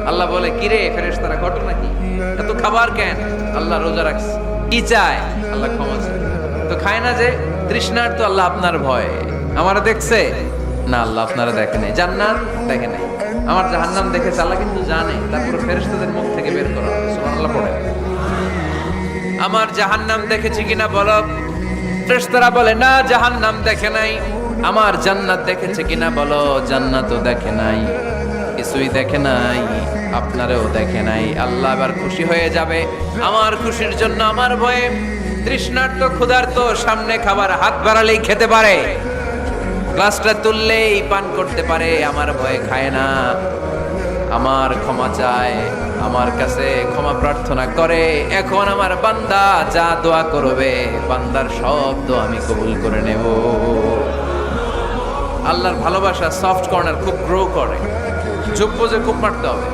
আল্লাহ বলে, কিরে ফেরেশতারা, ঘটনা কি? এত খাবার কেন? আল্লাহ রোজা রাখছে। কি চায়? আল্লাহ ক্ষমা চায়। তো খায় না যে তৃষ্ণার, তো আল্লাহ আপনার ভয়। আমারে দেখছে না, আল্লাহ আপনারা দেখে নাই। জান্নাত দেখে নাই, আমার জাহান্নাম দেখেছে আল্লাহ কিন্তু জানে। তারপরে ফেরেশতাদের মুখ থেকে বের করা হবে। সুবহানাল্লাহ পড়ে। আমার জাহান্নাম দেখেছি কিনা বলো। ফেরেশতারা বলে, না জাহান্নাম দেখে নাই। আমার জান্নাত দেখেছে কিনা বলো। জান্নাতও দেখে নাই, কিছুই দেখে নাই, আপনারেও দেখে নাই। আল্লাহ এবার খুশি হয়ে যাবে। আমার খুশির জন্য আমার ভয়ে তৃষ্ণার্ত ক্ষুধার্ত সামনে খাবার হাত বাড়ালেই খেতে পারে, গ্লাসটা তুললেই পান করতে পারে, আমার ভয়ে খায় না। আমার ক্ষমা চায়, আমার কাছে ক্ষমা প্রার্থনা করে। এখন আমার বান্দা যা দোয়া করবে, বান্দার সব দোয়া আমি কবুল করে নেব। আল্লাহর ভালোবাসা সফট কর্নার খুব গ্রো করে, যোগ্য যে খুব মারতে হবে।